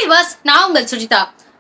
Hi was, நான் உங்கள் சுஜிதா.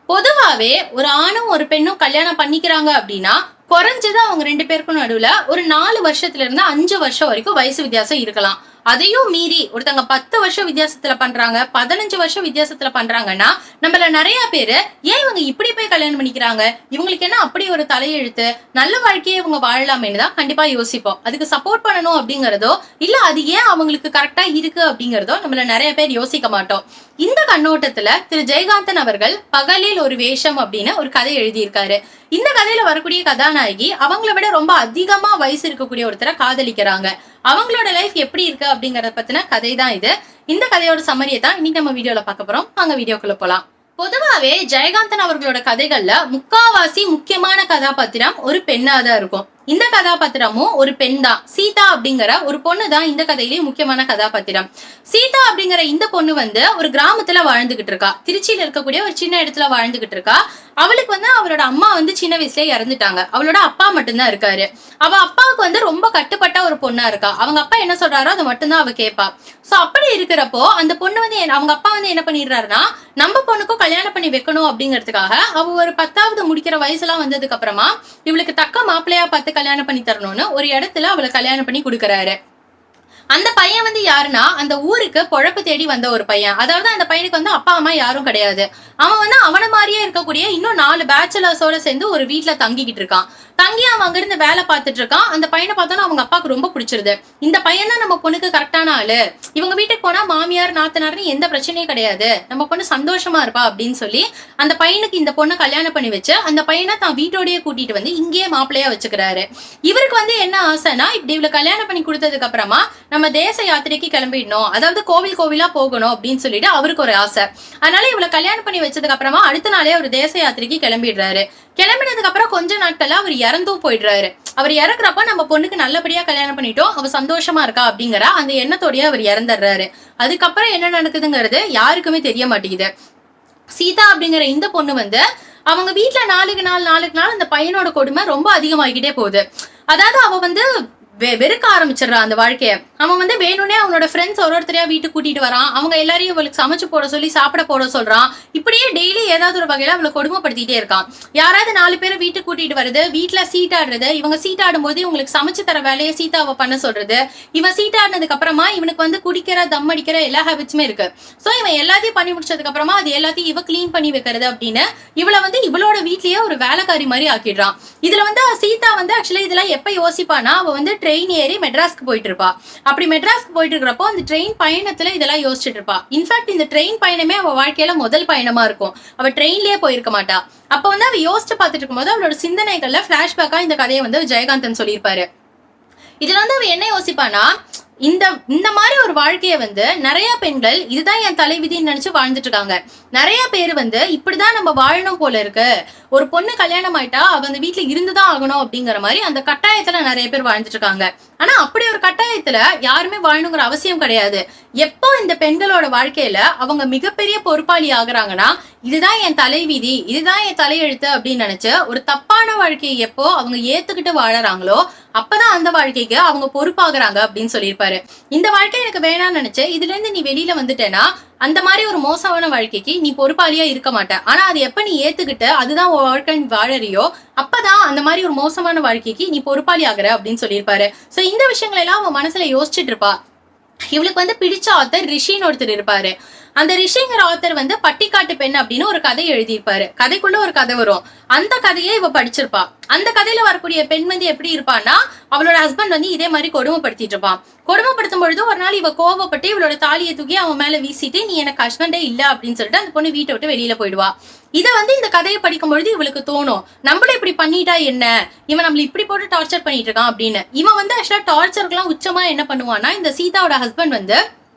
பொதுவாவே ஒரு ஆணும் ஒரு பெண்ணும் கல்யாணம் பண்ணிக்கிறாங்க அப்படின்னா குறைஞ்சது அவங்க 2 பேருக்கும் நடுவுல ஒரு 4 வருஷத்துல இருந்து 5 வருஷம் வரைக்கும் வயசு வித்தியாசம் இருக்கலாம். அதையும் மீறி ஒருத்தங்க 10 வருஷம் வித்தியாசத்துல பண்றாங்க, 15 வருஷம் வித்தியாசத்துல பண்றாங்கன்னா நம்மள நிறைய பேரு ஏன் இவங்க இப்படி போய் கல்யாணம் பண்ணிக்கிறாங்க, இவங்களுக்கு என்ன அப்படி ஒரு தலையெழுத்து, நல்ல வாழ்க்கையை இவங்க வாழலாமேன்னு தான் கண்டிப்பா யோசிப்போம். அதுக்கு சப்போர்ட் பண்ணணும் அப்படிங்கறதோ இல்ல அது ஏன் அவங்களுக்கு கரெக்டா இருக்கு அப்படிங்கறதோ நம்மள நிறைய பேர் யோசிக்க மாட்டோம். இந்த கண்ணோட்டத்துல திரு ஜெயகாந்தன் அவர்கள் பகலில் ஒரு வேஷம் அப்படின்னு ஒரு கதை எழுதியிருக்காரு. இந்த கதையில வரக்கூடிய கதாநாயகி அவங்கள விட ரொம்ப அதிகமா வயசு இருக்கக்கூடிய ஒருத்தரை காதலிக்கிறாங்க. அவங்களோட லைஃப் எப்படி இருக்கு அப்படிங்கறத பத்தின கதை தான் இது. இந்த கதையோட சம்மரியை தான் இன்னைக்கு நம்ம வீடியோல பார்க்க போறோம். வாங்க வீடியோக்குள்ள போலாம். பொதுவாவே ஜெயகாந்தன் அவர்களோட கதைகள்ல முக்காவாசி முக்கியமான கதாபாத்திரம் ஒரு பெண்ணா தான் இருக்கும். இந்த கதாபாத்திரமும் ஒரு பெண் தான். சீதா அப்படிங்கிற ஒரு பொண்ணு தான் இந்த கதையிலேயே முக்கியமான கதாபாத்திரம். சீதா அப்படிங்கிற இந்த பொண்ணு ஒரு கிராமத்துல வாழ்ந்துகிட்டு இருக்கா. திருச்சியில இருக்கக்கூடிய ஒரு சின்ன இடத்துல வாழ்ந்துகிட்டு இருக்கா. அவளுக்கு அவளோட அம்மா சின்ன வயசுலயே இறந்துட்டாங்க. அவளோட அப்பா மட்டும்தான் இருக்காரு. அவ அப்பாவுக்கு ரொம்ப கட்டுப்பட்ட ஒரு பொண்ணா இருக்கா. அவங்க அப்பா என்ன சொல்றாரோ அதை மட்டும்தான் அவ கேட்பா. சோ அப்படி இருக்கிறப்போ அந்த பொண்ணு அவங்க அப்பா என்ன பண்ணிடுறாருன்னா, நம்ம பொண்ணுக்கும் கல்யாணம் பண்ணி வைக்கணும் அப்படிங்கிறதுக்காக அவ ஒரு 10வது முடிக்கிற வயசுலாம் வந்ததுக்கு அப்புறமா இவளுக்கு தக்க மாப்பிள்ளையா பார்த்து கல்யாணம் பண்ணி தரணும்னு ஒரு இடத்துல அவளை கல்யாணம் பண்ணி கொடுக்கறாரு. அந்த பையன் யாருன்னா அந்த ஊருக்கு பொழப்பு தேடி வந்த ஒரு பையன். அதாவது அந்த பையனுக்கு அப்பா அம்மா யாரும் கிடையாது. அவன் அவனை மாதிரியே இருக்கக்கூடிய இன்னும் 4 பேச்சுலர்ஸோட சேர்ந்து ஒரு வீட்டுல தங்கிக்கிட்டு இருக்கான். தங்கி அவன் அங்கிருந்து வேலை பார்த்துட்டு இருக்கான். அந்த பையனை பார்த்தோன்னா அவங்க அப்பாவுக்கு ரொம்ப பிடிச்சிருது. இந்த பையன் தான் நம்ம பொண்ணுக்கு கரெக்டான ஆளு, இவங்க வீட்டுக்கு போனா மாமியார் நாத்தனார்னு எந்த பிரச்சனையும் கிடையாது, நம்ம பொண்ணு சந்தோஷமா இருப்பா அப்படின்னு சொல்லி அந்த பையனுக்கு இந்த பொண்ணை கல்யாணம் பண்ணி வச்சு அந்த பையனை தான் வீட்டோடய கூட்டிட்டு இங்கேயே மாப்பிள்ளையா வச்சுக்கிறாரு. இவருக்கு என்ன ஆசைனா, இப்படி இவளை கல்யாணம் பண்ணி கொடுத்ததுக்கு அப்புறமா நம்ம தேச யாத்திரைக்கு கிளம்பிடணும், அதாவது கோவில் கோவிலா போகணும் அப்படின்னு சொல்லிட்டு அவருக்கு ஒரு ஆசை. அதனால இவளை கல்யாணம் பண்ணி வச்சதுக்கு அப்புறமா அடுத்த நாளே அவர் தேச யாத்திரைக்கு கிளம்பிடுறாரு. கிளம்பினதுக்கு அப்புறம் கொஞ்ச நாட்கள்ல அவர் இறந்தும் போயிடுறாரு. அவர் இறக்குறப்ப நம்ம பொண்ணுக்கு நல்லபடியா கல்யாணம் பண்ணிட்டோம், அவ சந்தோஷமா இருக்கா அப்படிங்கிற அந்த எண்ணத்தோடய அவர் இறந்துடுறாரு. அதுக்கப்புறம் என்ன நடக்குதுங்கிறது யாருக்குமே தெரிய மாட்டேங்குது. சீதா அப்படிங்கிற இந்த பொண்ணு அவங்க வீட்டுல நாளுக்கு நாள் அந்த பையனோட கொடுமை ரொம்ப அதிகமாகிட்டே போகுது. அதாவது அவ வெறுக்க ஆரம்பிச்சிடறான் அந்த வாழ்க்கைய. அவன் வேணும்னே அவனோட ஃப்ரெண்ட்ஸ் ஒருத்தரையா வீட்டுக்கு கூட்டிட்டு வரான். அவங்க எல்லாரையும் அவளுக்கு சமைச்சு போட சொல்லி சாப்பிட போட சொல்றான். இப்படியே டெய்லி ஏதாவது ஒரு வகையில அவளை கொடுமைப்படுத்திட்டே இருக்கான். யாராவது 4 பேரை வீட்டுக்கு கூட்டிட்டு வருது, வீட்டுல சீட்டாடுறது, இவங்க சீட்டாடும் போது இவங்களுக்கு சமைச்சு தர வேலையை சீதாவை பண்ண சொல்றது. இவன் சீட்டாடினதுக்கு அப்புறமா இவனுக்கு குடிக்கிற தம் அடிக்கிற எல்லா ஹேபிட்ஸுமே இருக்கு. சோ இவன் எல்லாத்தையும் பண்ணி முடிச்சதுக்கு அப்புறமா அது எல்லாத்தையும் இவ கிளீன் பண்ணி வைக்கிறது அப்படின்னு இவளை இவளோட வீட்லயே ஒரு வேலைக்காரி மாதிரி ஆக்கிடுறான். இதுல சீதா ஆக்சுவலி இதெல்லாம் எப்ப யோசிப்பானா, அவ ட்ரெயின் ஏறி மெட்ராஸ்க்கு போயிட்டு இருப்பா. அப்படி மெட்ராஸ்க்கு போயிட்டு இருக்கிறப்போ அந்த ட்ரெயின் பயணத்துல இதெல்லாம் யோசிச்சுட்டு இருப்பா. இன்ஃபேக்ட் இந்த ட்ரெயின் பயணமே அவ வாழ்க்கையில முதல் பயணமா இருக்கும். அவ ட்ரெயின்லயே போயிருக்க மாட்டா. அப்ப அவ யோசிச்சு பார்த்துட்டு இருக்கும்போது அவளோட சிந்தனைகள்ல பிளாஷ்பேக்கா இந்த கதையை ஜெயகாந்தன் சொல்லியிருப்பாரு. இதுல அவ என்ன யோசிப்பானா, இந்த மாதிரி ஒரு வாழ்க்கைய நிறைய பெண்கள் இதுதான் என் தலைவிதின்னு நினைச்சு வாழ்ந்துட்டு இருக்காங்க. நிறைய பேர் இப்படிதான் நம்ம வாழணும் போல இருக்கு, ஒரு பொண்ணு கல்யாணம் ஆயிட்டா அவ அந்த வீட்டுல இருந்துதான் ஆகணும் அப்படிங்கிற மாதிரி அந்த கட்டாயத்துல நிறைய பேர் வாழ்ந்துட்டு இருக்காங்க. ஆனா அப்படி ஒரு கட்டாயத்துல யாருமே வாழணுங்கிற அவசியம் கிடையாது. எப்போ இந்த பெண்களோட வாழ்க்கையில அவங்க மிகப்பெரிய பொறுப்பாளி ஆகுறாங்கன்னா, இதுதான் என் தலைவிதி, இதுதான் என் தலையெழுத்து அப்படின்னு நினைச்சு ஒரு தப்பான வாழ்க்கையை எப்போ அவங்க ஏத்துக்கிட்டு வாழறாங்களோ அப்பதான் அந்த வாழ்க்கைக்கு அவங்க பொறுப்பாகிறாங்க அப்படின்னு சொல்லியிருப்பாரு. இந்த வாழ்க்கை எனக்கு வேணாம்னு நினைச்சு இதுல இருந்து நீ வெளியில வந்துட்டேன்னா அந்த மாதிரி ஒரு மோசமான வாழ்க்கைக்கு நீ பொறுப்பாளியா இருக்க மாட்ட. ஆனா அது எப்ப நீ ஏத்துக்கிட்டு அதுதான் உன் வாழ்க்கை நீ வாழறியோ அப்பதான் அந்த மாதிரி ஒரு மோசமான வாழ்க்கைக்கு நீ பொறுப்பாளி ஆகுற அப்படின்னு சொல்லியிருப்பாரு. சோ இந்த விஷயங்கள் எல்லாம் அவன் மனசுல யோசிச்சுட்டு இருப்பா. இவளுக்கு பிடிச்ச ஆத்தர் ரிஷின்னு ஒருத்தர் இருப்பாரு. அந்த ரிஷிங்கிற ஆத்தர் பட்டிக்காட்டு பெண் அப்படின்னு ஒரு கதை எழுதியிருப்பாரு. கதைக்குள்ள ஒரு கதை வரும். அந்த கதையை இவ படிச்சிருப்பா. அந்த கதையில வரக்கூடிய பெண் எப்படி இருப்பான்னா, அவளோட ஹஸ்பண்ட் இதே மாதிரி கொடுமைப்படுத்திட்டு இருப்பான். கொடுமைப்படுத்தும் பொழுது ஒரு நாள் இவ கோவப்பட்டு இவளோட தாலியை தூக்கி அவன் மேல வீசிட்டு, நீ எனக்கு ஹஸ்பண்டே இல்ல அப்படின்னு சொல்லிட்டு அந்த பொண்ணு வீட்டை விட்டு வெளியில போயிடுவா. இதை இந்த கதையை படிக்கும் பொழுது இவளுக்கு தோணும், நம்மளும் இப்படி பண்ணிட்டா என்ன, இவன் நம்மள இப்படி போட்டு டார்ச்சர் பண்ணிட்டு இருக்கான் அப்படின்னு. இவன் ஆக்சுவலா டார்ச்சருக்குலாம் உச்சமா என்ன பண்ணுவான்னா, இந்த சீதாவோட ஹஸ்பண்ட்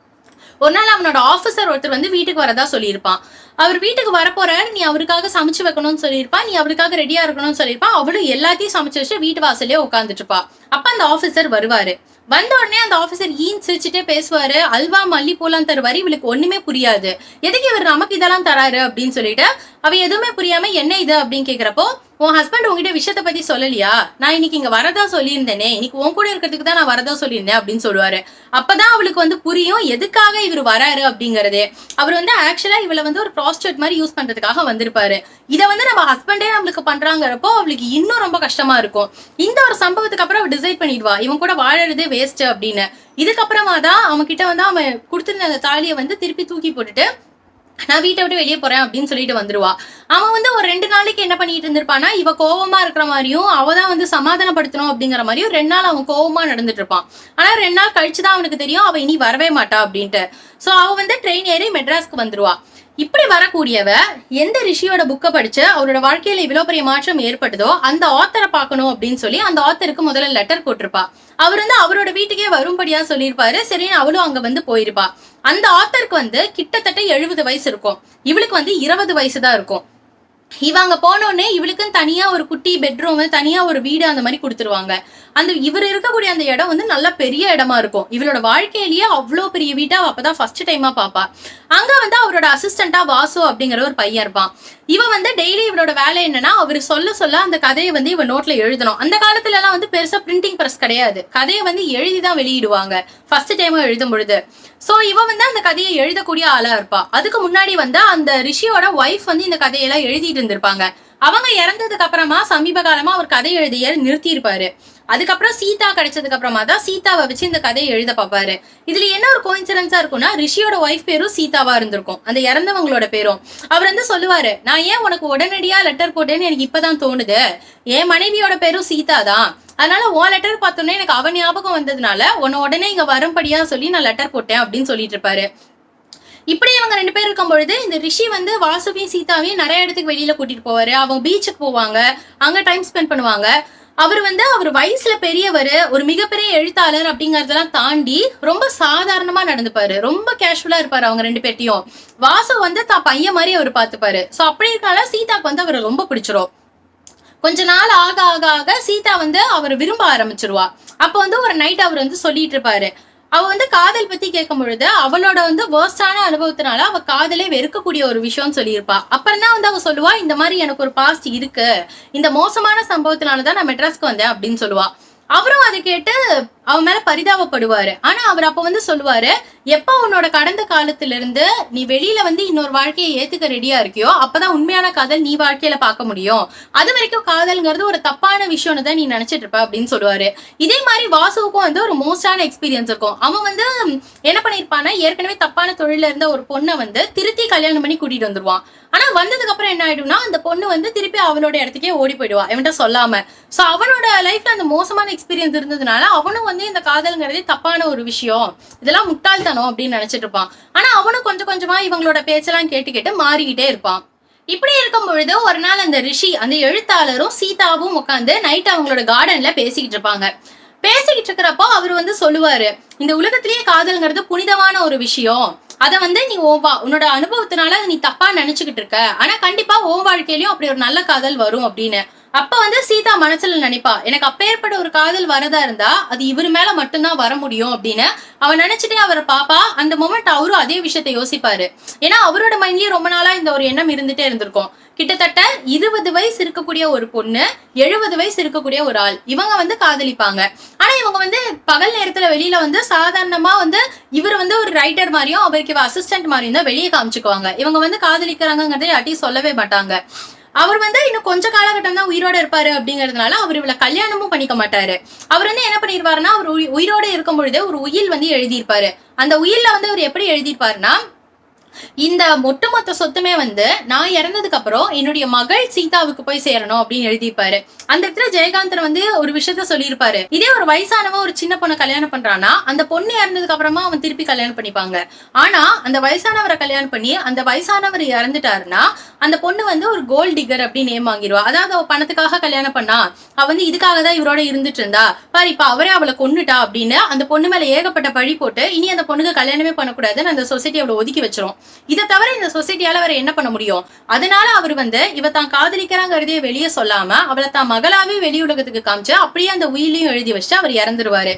ஒரு நாள் அவனோட ஆபீசர் ஒருத்தர் வீட்டுக்கு வரதா சொல்லியிருப்பான். அவர் வீட்டுக்கு வரப்போறாரு, நீ அவருக்காக சமைச்சு வைக்கணும்னு சொல்லியிருப்பா, நீ அவருக்காக ரெடியா இருக்கணும்னு சொல்லியிருப்பா. அவளும் எல்லாத்தையும் சமைச்சு வச்சு வீட்டு வாசலே உட்காந்துட்டு இருப்பா. அப்ப அந்த ஆபீசர் வருவாரு. வந்த உடனே அந்த ஆபீசர் சிரிச்சுட்டே பேசுவாரு, அல்வா மல்லிப்பூலாம் தருவாரு. இவளுக்கு ஒண்ணுமே புரியாது, எதுக்கு இவர் நமக்கு இதெல்லாம் தராரு அப்படின்னு சொல்லிட்டு அவ எதுவுமே புரியாம என்ன இது அப்படின்னு கேக்குறப்போ, உன் ஹஸ்பண்ட் உங்ககிட்ட விஷயத்த பத்தி சொல்லலையா? நான் இன்னைக்கு இங்க வரதா சொல்லியிருந்தேனே, இன்னைக்கு உன் கூட இருக்கிறதுக்கு தான் நான் வரதா சொல்லியிருந்தேன் அப்படின்னு சொல்லுவாரு. அப்பதான் அவளுக்கு வந்து புரியும் எதுக்காக இவர் வராரு அப்படிங்கறது. அவர் வந்து ஆக்சுவலா இவளை வந்து ஒரு ப்ராஸ்டியூட் மாதிரி யூஸ் பண்றதுக்காக வந்திருப்பாரு. இதை வந்து நம்ம ஹஸ்பண்டே நம்மளுக்கு பண்றாங்கிறப்போ அவளுக்கு இன்னும் ரொம்ப கஷ்டமா இருக்கும். இந்த ஒரு சம்பவத்துக்கு அப்புறம் அவ டிசைட் பண்ணிடுவா இவன் கூட வாழறதே வேஸ்ட் அப்படின்னு. இதுக்கப்புறமா தான் அவன் கிட்ட வந்து அவன் கொடுத்திருந்த அந்த தாலியை வந்து திருப்பி தூக்கி போட்டுட்டு நான் வீட்டை விட்டு வெளியே போறேன் அப்படின்னு சொல்லிட்டு வந்துருவா. அவன் வந்து ஒரு 2 நாளைக்கு என்ன பண்ணிட்டு இருந்திருப்பானா, இவ கோவமா இருக்கிற மாதிரியும் அவதான் வந்து சமாதானப்படுத்தணும் அப்படிங்கிற மாதிரியும் 2 நாள் அவன் கோவமா நடந்துட்டு இருப்பான். ஆனா 2 நாள் கழிச்சுதான் அவனுக்கு தெரியும் அவ இனி வரவே மாட்டா அப்படின்ட்டு. சோ அவ வந்து ட்ரெயின் ஏறி மெட்ராஸ்க்கு வந்துருவா. இப்படி வரக்கூடியவ எந்த ரிஷியோட புக்கை படிச்சு அவரோட வாழ்க்கையில இவ்வளவு பெரிய மாற்றம் ஏற்பட்டதோ அந்த ஆத்தரை பார்க்கணும் அப்படின்னு சொல்லி அந்த ஆத்தருக்கு முதல்ல லெட்டர் போட்டிருப்பா. அவர் வந்து அவரோட வீட்டுக்கே வரும்படியா சொல்லியிருப்பாரு. சரின்னு அவளும் அங்க வந்து போயிருப்பா. அந்த ஆத்தருக்கு வந்து கிட்டத்தட்ட 70 வயசு இருக்கும். இவளுக்கு வந்து 20 வயசுதான் இருக்கும். இவங்க போனோடனே இவளுக்குன்னு தனியா ஒரு குட்டி பெட்ரூம், தனியா ஒரு வீடு அந்த மாதிரி கொடுத்துருவாங்க. அந்த இவர் இருக்கக்கூடிய அந்த இடம் வந்து நல்ல பெரிய இடமா இருக்கும். இவளோட வாழ்க்கையிலேயே அவ்வளவு பெரிய வீட்டா அப்பதான் ஃபர்ஸ்ட் டைமா பாப்பா. அங்க வந்து அவரோட அசிஸ்டண்டா வாசு அப்படிங்கிற ஒரு பையன் இருப்பான். இவ வந்து டெய்லி இவளோட வேலை என்னன்னா அவர் சொல்ல அந்த கதையை வந்து இவ நோட்ல எழுதணும். அந்த காலத்துல எல்லாம் வந்து பெருசா பிரிண்டிங் பிரஸ் கிடையாது. கதையை வந்து எழுதிதான் வெளியிடுவாங்க ஃபர்ஸ்ட் டைமா எழுதும் பொழுது. சோ இவ வந்து அந்த கதையை எழுதக்கூடிய ஆளா இருப்பா. அதுக்கு முன்னாடி வந்து அந்த ரிஷியோட ஒய்ஃப் வந்து இந்த கதையெல்லாம் எழுதிட்டு இருந்திருப்பாங்க. அவங்க இறந்ததுக்கு அப்புறமா சமீப காலமா அவர் கதை எழுதிய நிறுத்தி இருப்பாரு. அதுக்கப்புறம் சீதா கிடைச்சதுக்கு அப்புறமா தான் சீதாவை வச்சு இந்த கதையை எழுத பாப்பாரு. இதுல என்ன ஒரு கோயின்சிடன்ஸா இருக்கும்னா ரிஷியோட ஒய்ஃப் பேரும் சீதாவா இருந்திருக்கும், அந்த இறந்தவங்களோட பேரும். அவர் வந்து சொல்லுவாரு, நான் ஏன் உனக்கு உடனடியா லெட்டர் போட்டேன்னு எனக்கு இப்பதான் தோணுது. என் மனைவியோட பேரும் சீதா தான். அதனால உன் லெட்டர் பார்த்தோன்னே எனக்கு அவன் ஞாபகம் வந்ததுனால உன்னை உடனே இங்க வரும்படியா சொல்லி நான் லெட்டர் போட்டேன் அப்படின்னு சொல்லிட்டு இருப்பாரு. இப்படி இவங்க 2 பேர் இருக்கும் பொழுது இந்த ரிஷி வந்து வாசுவையும் சீதாவையும் நிறைய இடத்துக்கு வெளியில கூட்டிட்டு போவாரு. அவங்க பீச்சுக்கு போவாங்க, அங்க டைம் ஸ்பெண்ட் பண்ணுவாங்க. அவர் வயசுல பெரியவர், ஒரு மிகப்பெரிய எழுத்தாளர் அப்படிங்கறதெல்லாம் தாண்டி ரொம்ப சாதாரணமா நடந்துப்பாரு. ரொம்ப கேஷுவலா இருப்பாரு அவங்க 2 பேர்ட்டையும். வாசு வந்து தான் பையன் மாதிரி அவர் பாத்துப்பாரு. சோ அப்படி இருக்கனால சீதாக்கு வந்து அவரை ரொம்ப பிடிச்சிரும். கொஞ்ச நாள் ஆக ஆக ஆக சீதா வந்து அவர் விரும்ப ஆரம்பிச்சிருவா. அப்ப வந்து ஒரு நைட் அவர் வந்து சொல்லிட்டு இருப்பாரு. அவ வந்து காதல் பத்தி கேட்கும் பொழுது அவளோட வந்து வேர்ஸ்டான அனுபவத்தினால அவ காதலே வெறுக்கக்கூடிய ஒரு விஷயம்னு சொல்லியிருப்பா. அப்புறம் தான் வந்து அவ சொல்லுவா, இந்த மாதிரி எனக்கு ஒரு பாஸ்ட் இருக்கு, இந்த மோசமான சம்பவத்தினாலதான் நான் மெட்ராஸ்க்கு வந்தேன் அப்படின்னு சொல்லுவா. அவரும் அதை கேட்டு அவன் மேல பரிதாபப்படுவாரு. ஆனா அவர் அப்ப வந்து சொல்லுவாரு, எப்ப உன்னோட கடந்த காலத்துல இருந்து நீ வெளியில வந்து இன்னொரு வாழ்க்கையை ஏத்துக்க ரெடியா இருக்கியோ அப்பதான் உண்மையான காதல் நீ வாழ்க்கையில பார்க்க முடியும். அது வரைக்கும் காதல்ங்கிறது ஒரு தப்பான விஷயம்னு தான் நீ நினைச்சிட்டு இருப்ப அப்படின்னு சொல்லுவாரு. இதே மாதிரி வாசுவுக்கும் வந்து ஒரு மோஸ்டான எக்ஸ்பீரியன்ஸ் இருக்கும். அவன் வந்து என்ன பண்ணிருப்பான்னா, ஏற்கனவே தப்பான தொழில இருந்த ஒரு பொண்ணை வந்து திருத்தி கல்யாணம் பண்ணி கூட்டிட்டு வந்துருவான். ஆனா வந்ததுக்கு அப்புறம் என்ன ஆயிடும்னா, அந்த பொண்ணு வந்து திருப்பி அவளோட இடத்துக்கே ஓடி போயிடுவா இவன்ட்ட சொல்லாம. சோ அவனோட லைஃப்ல அந்த மோசமான எக்ஸ்பீரியன்ஸ் இருந்ததுனால அவனும் வந்து இந்த காதல்ங்கிறதே தப்பான ஒரு விஷயம், இதெல்லாம் முட்டாள்தனம் அப்படின்னு நினைச்சிட்டு இருப்பான். ஆனா அவனும் கொஞ்சம் கொஞ்சமா இவங்களோட பேச்செல்லாம் கேட்டு கேட்டு மாறிக்கிட்டே இருப்பான். இப்படி இருக்கும் பொழுது ஒரு நாள் அந்த ரிஷி, அந்த எழுத்தாளரும் சீதாவும் உட்காந்து நைட் அவங்களோட கார்டன்ல பேசிக்கிட்டு இருப்பாங்க. பேசிக்கிட்டு இருக்கிறப்போ அவர் வந்து சொல்லுவாரு, இந்த உலகத்திலேயே காதல்ங்கிறது புனிதமான ஒரு விஷயம். அத வந்து நீ உன்னோட அனுபவத்தினால நீ தப்பா நினைச்சுக்கிட்டு இருக்க. ஆனா கண்டிப்பா உன் வாழ்க்கையிலயும் அப்படி ஒரு நல்ல காதல் வரும் அப்படின்னு. அப்ப வந்து சீதா மனசுல நினைப்பா, எனக்கு அப்பேற்பட்ட ஒரு காதல் வரதா இருந்தா அது இவர் மேல மட்டும்தான் வர முடியும் அப்படின்னு அவன் நினைச்சிட்டே அவரை பாப்பா. அந்த மொமெண்ட் அவரும் அதே விஷயத்த யோசிப்பாரு. ஏன்னா அவரோட மைண்ட்லயே ரொம்ப நாளா இந்த ஒரு எண்ணம் இருந்துட்டே இருந்திருக்கும். கிட்டத்தட்ட 20 வயசு இருக்கக்கூடிய ஒரு பொண்ணு, 70 வயசு இருக்கக்கூடிய ஒரு ஆள், இவங்க வந்து காதலிப்பாங்க. ஆனா இவங்க வந்து பகல் நேரத்துல வெளியில வந்து சாதாரணமா வந்து இவர் வந்து ஒரு ரைட்டர் மாதிரியும் அவருக்கு அசிஸ்டன்ட் மாதிரியும் தான் வெளியே காமிச்சுக்குவாங்க. இவங்க வந்து காதலிக்கிறாங்கிறத யார்ட்டையும் சொல்லவே மாட்டாங்க. அவர் வந்து இன்னும் கொஞ்ச காலகட்டம் தான் உயிரோட இருப்பாரு அப்படிங்கறதுனால அவர் இவளை கல்யாணமும் பண்ணிக்க மாட்டாரு. அவர் வந்து என்ன பண்ணிருப்பாருன்னா, அவர் உயிரோட இருக்கும் பொழுது ஒரு உயில் வந்து எழுதியிருப்பாரு. அந்த உயில்ல வந்து அவர் எப்படி எழுதியிருப்பாருன்னா, இந்த ஒட்டுமொத்த சொத்துமே வந்து நான் இறந்ததுக்கு அப்புறம் என்னுடைய மகள் சீதாவுக்கு போய் சேரணும் அப்படின்னு எழுதிப்பாரு. அந்த இடத்துல ஜெயகாந்தன் வந்து ஒரு விஷயத்த சொல்லியிருப்பாரு, இதே ஒரு வயசானவன் ஒரு சின்ன பொண்ணை கல்யாணம் பண்றான்னா அந்த பொண்ணு இறந்ததுக்கு அப்புறமா அவன் திருப்பி கல்யாணம் பண்ணிப்பாங்க. ஆனா அந்த வயசானவரை கல்யாணம் பண்ணி அந்த வயசானவர் இறந்துட்டாருன்னா அந்த பொண்ணு வந்து ஒரு கோல்ட் டிகர் அப்படின்னு நேம் வாங்கிடுவா. அதாவது அவ பணத்துக்காக கல்யாணம் பண்ணா, அவ வந்து இதுக்காக தான் இவரோட இருந்துட்டு இருந்தா பாரு, இப்ப அவரே அவளை கொன்னுட்டா அப்படின்னு அந்த பொண்ணு மேல ஏகப்பட்ட பழி போட்டு இனி அந்த பொண்ணுக்கு கல்யாணமே பண்ணக்கூடாதுன்னு அந்த சொசைட்டி அவளை ஒதுக்கி வச்சிரும். இதை தவிர இந்த சொசைட்டியால வேற என்ன பண்ண முடியும்? அதனால அவர் வந்து இவ தான் காதலிக்கிறாங்கிறதே வெளியே சொல்லாம அவளை தான் மகளாவே வெளி உலகத்துக்கு காமிச்சு அப்படியே அந்த உயிலையும் எழுதி வச்சு அவர் இறந்துருவாரு.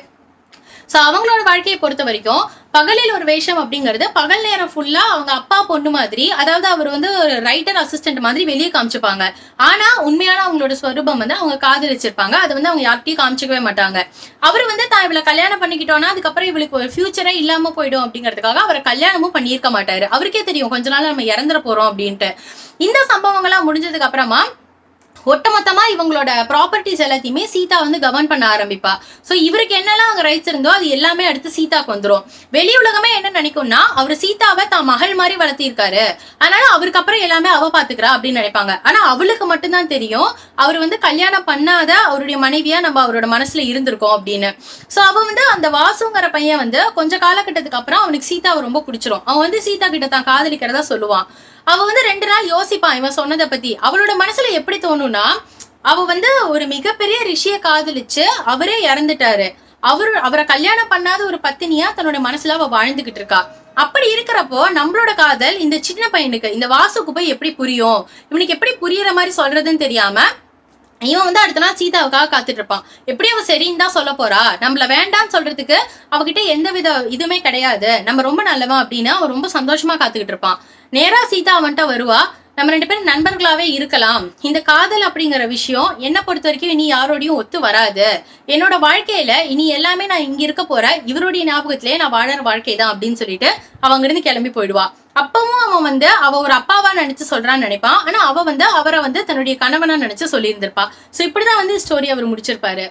சோ அவங்களோட வாழ்க்கையை பொறுத்த வரைக்கும் பகலில் ஒரு வேஷம் அப்படிங்கிறது பகல் நேரம் ஃபுல்லா அவங்க அப்பா பொண்ணு மாதிரி, அதாவது அவர் வந்து ஒரு ரைட்டர் அசிஸ்டன்ட் மாதிரி வெளியே காமிச்சுப்பாங்க. ஆனா உண்மையான அவங்களோட ஸ்வரூபம் வந்து அவங்க காதலிச்சிருப்பாங்க. அதை வந்து அவங்க யார்கிட்டயும் காமிச்சிக்கவே மாட்டாங்க. அவர் வந்து தான் இவளை கல்யாணம் பண்ணிக்கிட்டோம்னா அதுக்கப்புறம் இவளுக்கு ஒரு ஃபியூச்சரே இல்லாம போயிடும் அப்படிங்கிறதுக்காக அவரை கல்யாணமும் பண்ணியிருக்க மாட்டாரு. அவருக்கே தெரியும் கொஞ்ச நாள் நம்ம இறந்துட போறோம் அப்படின்ட்டு. இந்த சம்பவங்கள்லாம் முடிஞ்சதுக்கு அப்புறமா ஒட்டுமொத்தமா இவங்களோட ப்ராப்பர்ட்டிஸ் எல்லாத்தையுமே சீதா வந்து கவர்ன் பண்ண ஆரம்பிப்பா. சோ இவருக்கு என்னெல்லாம் அங்க ரைட்ஸ் இருந்தோ அது எல்லாமே அடுத்து சீதாக்கு வந்துரும். வெளி உலகமே என்ன நினைக்கும்னா அவர் சீதாவை தான் மகள் மாதிரி வளர்த்திருக்காரு, அதனால அவருக்கு அப்புறம் எல்லாமே அவ பாத்துக்கிறா அப்படின்னு நினைப்பாங்க. ஆனா அவளுக்கு மட்டும்தான் தெரியும் அவர் வந்து கல்யாணம் பண்ணாத அவருடைய மனைவியா நம்ம அவரோட மனசுல இருந்திருக்கோம் அப்படின்னு. சோ அவ வந்து அந்த வாசுங்கிற பையன் வந்து கொஞ்ச காலகட்டத்துக்கு அப்புறம் அவனுக்கு சீதாவை ரொம்ப பிடிச்சிரும். அவன் வந்து சீதா கிட்ட தான் காதலிக்கிறதா சொல்லுவான். அவ வந்து 2 நாள் யோசிப்பான் இவன் சொன்னதை பத்தி. அவளோட மனசுல எப்படி தோணும்னா, அவ வந்து ஒரு மிகப்பெரிய ரிஷிய காதலிச்சு அவரே இறந்துட்டாரு. அவரை கல்யாணம் பண்ணாத ஒரு பத்தினியா தன்னோட மனசுல அவ வாழ்ந்துகிட்டு இருக்கா. அப்படி இருக்கிறப்போ நம்மளோட காதல் இந்த சின்ன பையனுக்கு, இந்த வாசுக்கு போய் எப்படி புரியும், இவனுக்கு எப்படி புரியற மாதிரி சொல்றதுன்னு தெரியாம இவன் வந்து அடுத்த நாள் சீதாவுக்காக காத்துட்டு இருப்பான். எப்படி அவ சரின்னு தான் சொல்ல போறா, நம்மள வேண்டாம்னு சொல்றதுக்கு அவகிட்ட எந்த வித இதுவுமே கிடையாது, நம்ம ரொம்ப நல்லவன் அப்படின்னு அவன் ரொம்ப சந்தோஷமா காத்துக்கிட்டு இருப்பான். நேரா சீதா அவன்கிட்ட வருவா. நம்ம 2 பேரும் நண்பர்களாவே இருக்கலாம், இந்த காதல் அப்படிங்கிற விஷயம் என்ன பொறுத்த வரைக்கும் இனி யாரோடையும் ஒத்து வராது, என்னோட வாழ்க்கையில இனி எல்லாமே நான் இங்க இருக்க போற இவருடைய ஞாபகத்திலேயே நான் வாழற வாழ்க்கை தான் அப்படின்னு சொல்லிட்டு அவங்க இருந்து கிளம்பி போயிடுவா. அப்பவும் அவன் வந்து அவ ஒரு அப்பாவா நினைச்சு சொல்றான்னு நினைப்பான். ஆனா அவ வந்து அவரை வந்து தன்னுடைய கணவனா நினைச்சு சொல்லியிருந்திருப்பா. சோ இப்படிதான் வந்து ஸ்டோரி அவர் முடிச்சிருப்பாரு.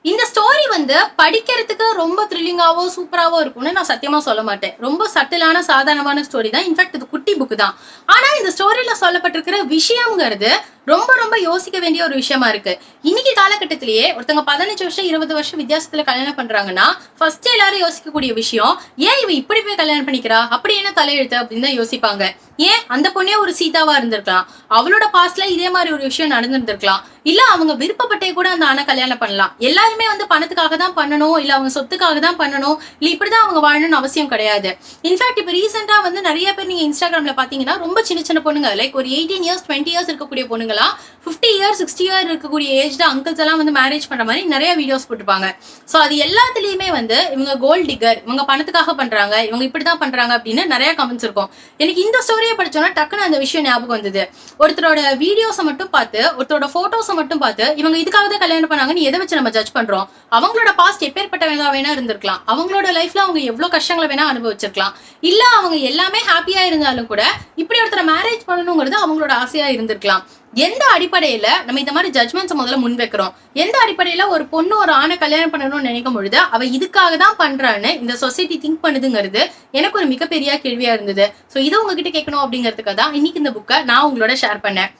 இந்த ஸ்டோரி வந்து படிக்கிறதுக்கு ரொம்ப த்ரில்லிங்காவோ சூப்பராவோ இருக்கும்னு நான் சத்தியமா சொல்ல மாட்டேன். ரொம்ப சட்டிலான சாதாரணமான ஸ்டோரி தான். இன்ஃபேக்ட் இது குட்டி புக்கு தான். ஆனா இந்த ஸ்டோரியில சொல்லப்பட்டிருக்கிற விஷயம்ங்கிறது ரொம்ப ரொம்ப யோசிக்க வேண்டிய ஒரு விஷயமா இருக்கு. இன்னைக்கு காலகட்டத்திலேயே ஒருத்தவங்க 15 வருஷம் 20 வருஷம் வித்தியாசத்துல கல்யாணம் பண்றாங்கன்னா ஃபர்ஸ்ட் எல்லாரும் யோசிக்கக்கூடிய விஷயம், ஏன் இவ இப்படி போய் கல்யாணம் பண்ணிக்கிறா, அப்படி என்ன தலையெழுத்து அப்படின்னு தான் யோசிப்பாங்க. ஏன் அந்த பொண்ணே ஒரு சீதாவா இருந்திருக்கலாம், அவளோட பாஸ்ட்ல இதே மாதிரி ஒரு விஷயம் நடந்திருந்திருக்கலாம், இல்ல அவங்க விருப்பப்பட்டே கூட அந்த ஆணை கல்யாணம் பண்ணலாம். எல்லாருமே வந்து பணத்துக்காக தான் பண்ணணும், இல்ல அவங்க சொத்துக்காக தான் பண்ணணும், இல்ல இப்படிதான் அவங்க வாழணும்னு அவசியம் கிடையாது. இன்ஃபேக்ட் இப்ப ரீசெண்டா வந்து நிறைய பேர் நீங்க இன்ஸ்டாகிராம்ல பாத்தீங்கன்னா ரொம்ப சின்ன சின்ன பொண்ணுங்க, லைக் ஒரு 18 இயர்ஸ் 20 இயர்ஸ் இருக்கக்கூடிய பொண்ணுங்க 50 இயர்ஸ் 60 இயர் இருக்கக்கூடிய ஏஜ்ல அங்கிள்ஸ் எல்லாம் வந்து மேரேஜ் பண்ற மாதிரி நிறைய வீடியோஸ் போட்டுருப்பாங்க. சோ அது எல்லாத்துலயுமே வந்து இவங்க கோல்ட் டிகர், இவங்க பணத்துக்காக பண்றாங்க, இவங்க இப்படிதான் பண்றாங்க அப்படின்னு நிறைய கமெண்ட்ஸ் இருக்கும். எனக்கு இந்த ஸ்டோரியை படிச்சோன்னா டக்குன்னு அந்த விஷயம் ஞாபகம் வந்தது. ஒருத்தரோட வீடியோஸை மட்டும் பார்த்து, ஒருத்தரோட போட்டோஸை மட்டும் பார்த்து இவங்க இதுக்காக தான் கல்யாணம் பண்ணாங்கன்னு எதை வச்சு நம்ம ஜட்ஜ் பண்றோம்? அவங்களோட பாஸ்ட் எப்பேற்பட்டவங்க வேணா இருந்திருக்கலாம், அவங்களோட லைஃப்ல அவங்க எவ்வளவு கஷ்டங்களை வேணா அனுபவிச்சிருக்கலாம், இல்ல அவங்க எல்லாமே ஹாப்பியா இருந்தாலும் கூட இப்படி ஒருத்தரை மேரேஜ் பண்ணணுங்கிறது அவங்களோட ஆசையா இருந்திருக்கலாம். எந்த அடிப்படையில நம்ம இந்த மாதிரி ஜட்மெண்ட்ஸ் முதல்ல முன் வைக்கிறோம்? எந்த அடிப்படையில ஒரு பொண்ணு ஒரு ஆணை கல்யாணம் பண்ணணும்னு நினைக்கும் பொழுது அவ இதுக்காக தான் பண்றான்னு இந்த சொசைட்டி திங்க் பண்ணுதுங்கிறது எனக்கு ஒரு மிகப்பெரிய கேள்வியா இருந்தது. சோ இதை உங்ககிட்ட கேட்கணும் அப்படிங்கிறதுக்காக தான் இன்னைக்கு இந்த புக்கை நான் உங்களோட ஷேர் பண்ணேன்.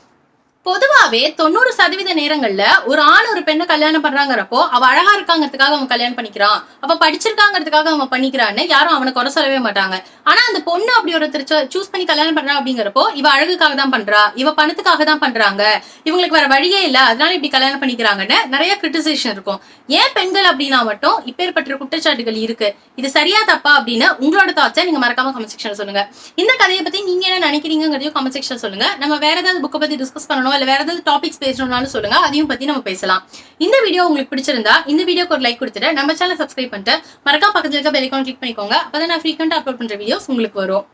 பொதுவாவே 90% நேரங்கள்ல ஒரு ஆண் ஒரு பெண்ணை கல்யாணம் பண்றாங்கிறப்போ அவ அழகா இருக்காங்கிறதுக்காக அவன் கல்யாணம் பண்ணிக்கிறான், அவ படிச்சிருக்காங்கிறதுக்காக அவன் பண்ணிக்கிறான்னு யாரும் அவனை குறை சொல்லவே மாட்டாங்க. ஆனா அந்த பொண்ணு அப்படி ஒருத்தர் சூஸ் பண்ணி கல்யாணம் பண்றா அப்படிங்கிறப்போ இவ அழகுக்காக தான் பண்றா, இவ பணத்துக்காக தான் பண்றாங்க, இவங்களுக்கு வேற வழியே இல்ல அதனால இப்படி கல்யாணம் பண்ணிக்கிறாங்கன்னு நிறைய கிரிட்டிசேஷன் இருக்கும். ஏன் பெண்கள் அப்படின்னா மட்டும் இப்பேற்பட்ட குற்றச்சாட்டுகள் இருக்கு? இது சரியா தப்பா அப்படின்னு உங்களோட தாட்ஸை நீங்க மறக்காம கமெண்ட் செக்ஷன்ல சொல்லுங்க. இந்த கதையை பத்தி நீங்க என்ன நினைக்கிறீங்கிறதையும் கமெண்ட் செக்ஷன் சொல்லுங்க. நம்ம வேற ஏதாவது புக்கை பத்தி டிஸ்கஸ் பண்ணணும் இல்ல வேற ஏதாவது டாபிக்ஸ் பேசணும்னாலும் சொல்லுங்க, அதையும் பத்தி நம்ம பேசலாம். இந்த வீடியோ உங்களுக்கு பிடிச்சிருந்தா இந்த வீடியோக்கு ஒரு லைக் கொடுத்துட்டு நம்ம சேனல் சப்ஸ்கிரைப் பண்ணிட்டு மறக்காம பக்கத்துல இருக்க பெல் ஐகான் கிளிக் பண்ணிக்கோங்க. அப்பதான் நான் ஃப்ரீக்வெண்டா அப்லோட் பண்ற வீடியோஸ் உங்களுக்கு வரும்.